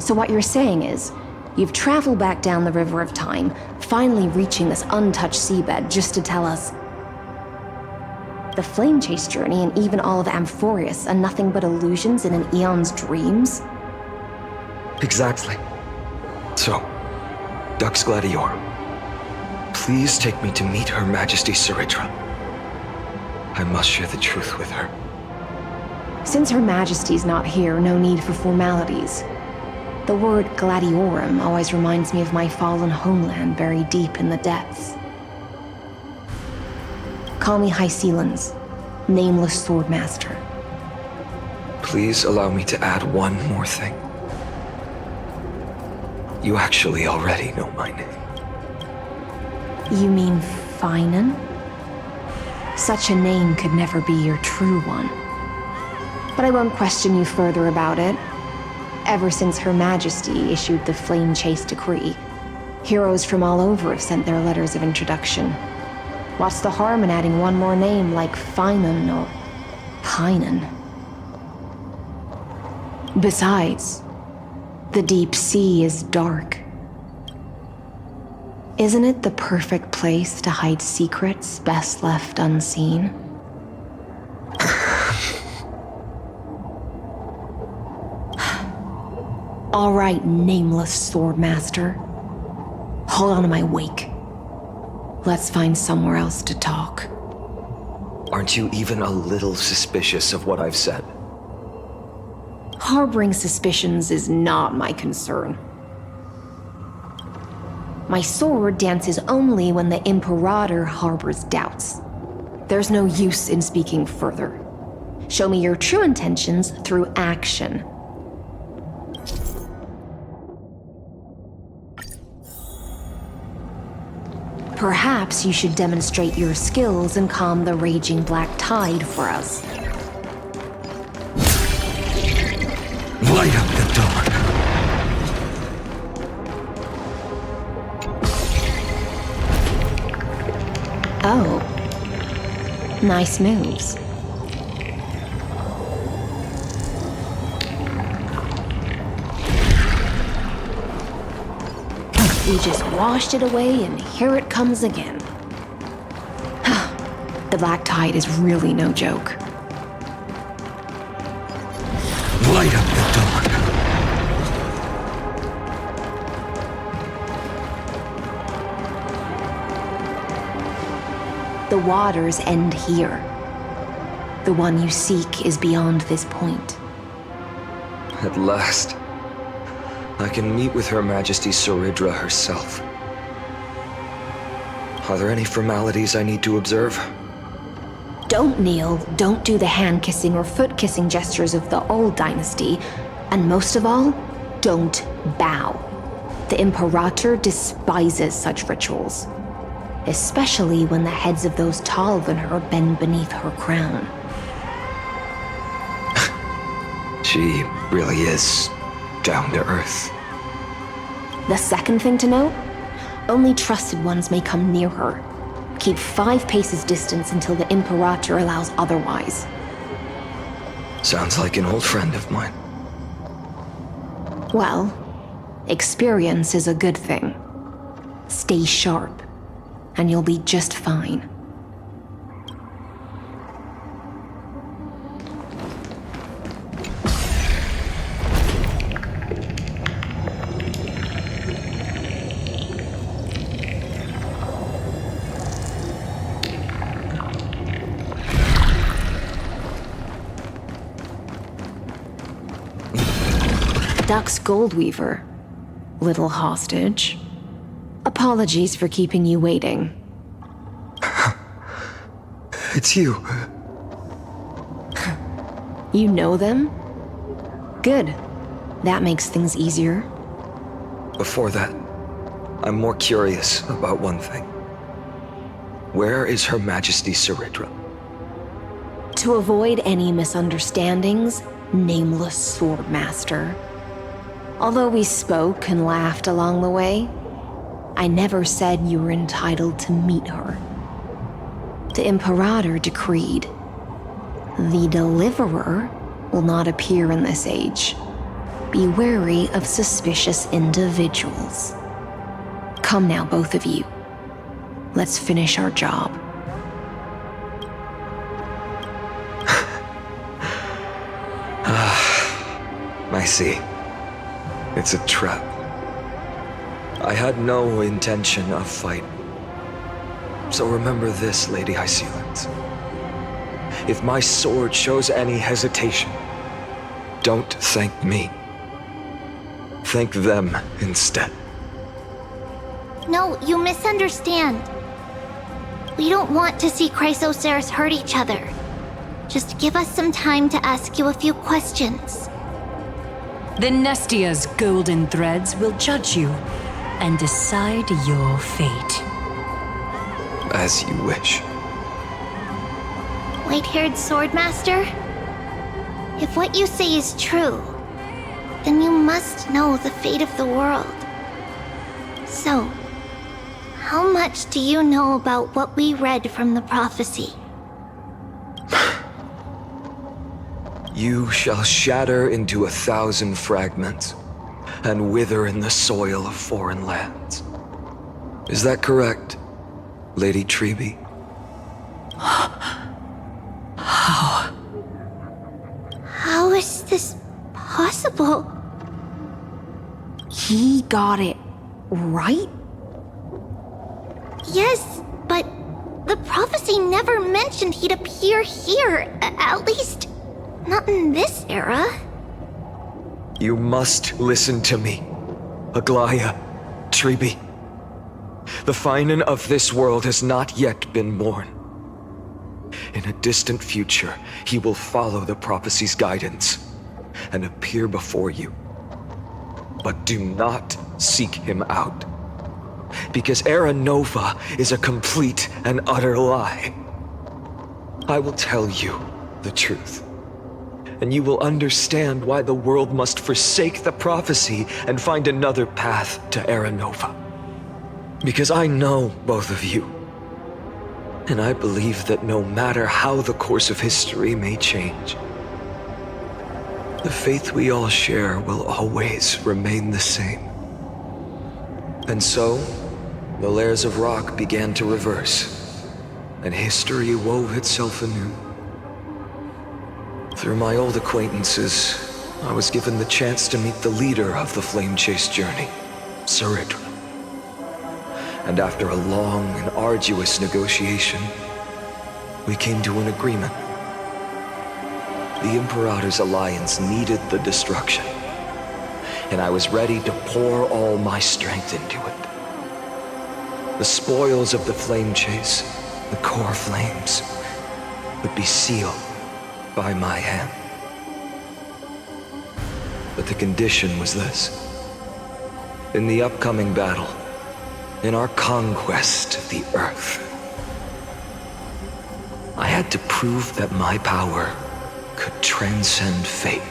So what you're saying is, you've traveled back down the River of Time, finally reaching this untouched seabed just to tell us the flame chase journey and even all of Amphoreus are nothing but illusions in an eon's dreams? Exactly. So, Dux Gladiorum, please take me to meet Her Majesty Saridra. I must share the truth with her. Since Her Majesty's not here, no need for formalities. The word Gladiorum always reminds me of my fallen homeland buried deep in the depths. Call me HYSILENS, Nameless Swordmaster. Please allow me to add one more thing. You actually already know my name. You mean Finan? Such a name could never be your true one. But I won't question you further about it. Ever since Her Majesty issued the Flame Chase Decree, heroes from all over have sent their letters of introduction. What's the harm in adding one more name like Finan or Pinan? Besides, the deep sea is dark. Isn't it the perfect place to hide secrets best left unseen? All right, Nameless Swordmaster. Hold on to my wake. Let's find somewhere else to talk. Aren't you even a little suspicious of what I've said? Harboring suspicions is not my concern. My sword dances only when the Imperator harbors doubts. There's no use in speaking further. Show me your true intentions through action. Perhaps you should demonstrate your skills and calm the raging black tide for us. Light up the dawn. Oh. Nice moves. We just washed it away and here it comes again. The black tide is really no joke. Light up the dawn. The waters end here. The one you seek is beyond this point. At last, I can meet with Her Majesty Saridra herself. Are there any formalities I need to observe? Don't kneel, don't do the hand-kissing or foot-kissing gestures of the old dynasty, and most of all, don't bow. The Imperator despises such rituals, especially when the heads of those taller than her bend beneath her crown. She really is down to earth. The second thing to note, only trusted ones may come near her. Keep 5 paces distance until the Imperator allows otherwise. Sounds like an old friend of mine. Well, experience is a good thing. Stay sharp, and you'll be just fine. Dux Goldweaver, little hostage. Apologies for keeping you waiting. It's you. You know them? Good. That makes things easier. Before that, I'm more curious about one thing. Where is Her Majesty Saridra? To avoid any misunderstandings, Nameless Swordmaster. Although we spoke and laughed along the way, I never said you were entitled to meet her. The Imperator decreed, the Deliverer will not appear in this age. Be wary of suspicious individuals. Come now, both of you. Let's finish our job. I see. It's a trap. I had no intention of fight. So remember this, Lady HYSILENS. If my sword shows any hesitation, don't thank me. Thank them instead. No, you misunderstand. We don't want to see Chrysoceres hurt each other. Just give us some time to ask you a few questions. The Nestia's golden threads will judge you and decide your fate. As you wish. White-haired swordmaster? If what you say is true, then you must know the fate of the world. So, how much do you know about what we read from the prophecy? You shall shatter into 1,000 fragments and wither in the soil of foreign lands. Is that correct, Lady Trebe? How is this possible? He got it right? Yes, but the prophecy never mentioned he'd appear here, at least not in this era. You must listen to me, Aglaya, Trebe. The Finan of this world has not yet been born. In a distant future, he will follow the prophecy's guidance and appear before you. But do not seek him out, because Era Nova is a complete and utter lie. I will tell you the truth, and you will understand why the world must forsake the prophecy and find another path to Era Nova. Because I know both of you, and I believe that no matter how the course of history may change, the faith we all share will always remain the same. And so, the layers of rock began to reverse, and history wove itself anew. Through my old acquaintances, I was given the chance to meet the leader of the Flame Chase journey, Saridra. And after a long and arduous negotiation, we came to an agreement. The Imperator's alliance needed the destruction, and I was ready to pour all my strength into it. The spoils of the Flame Chase, the core flames, would be sealed by my hand. But the condition was this. In the upcoming battle, in our conquest of the Earth, I had to prove that my power could transcend fate.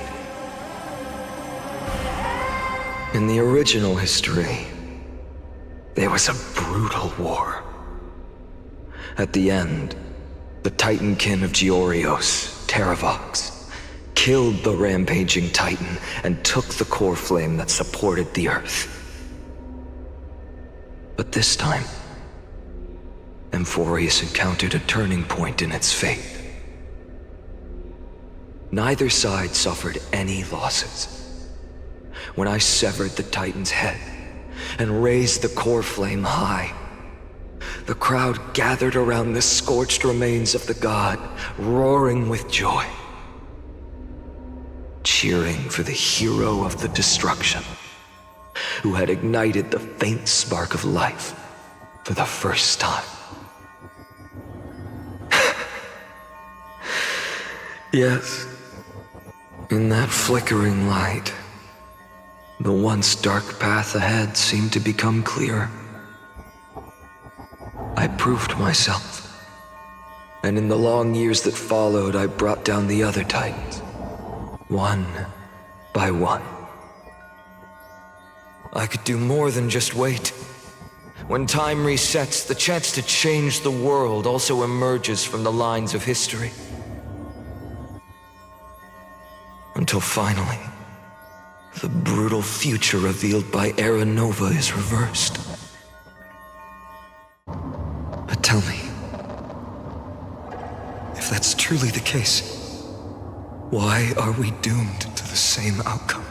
In the original history, there was a brutal war. At the end, the Titankin of Georios, Terravox, killed the rampaging Titan and took the core flame that supported the Earth. But this time, Amphoreus encountered a turning point in its fate. Neither side suffered any losses. When I severed the Titan's head and raised the core flame high, the crowd gathered around the scorched remains of the god, roaring with joy, cheering for the hero of the destruction, who had ignited the faint spark of life for the first time. Yes, in that flickering light, the once dark path ahead seemed to become clearer. I proved myself, and in the long years that followed, I brought down the other Titans, one by one. I could do more than just wait. When time resets, the chance to change the world also emerges from the lines of history. Until finally, the brutal future revealed by Era Nova is reversed. But tell me, if that's truly the case, why are we doomed to the same outcome?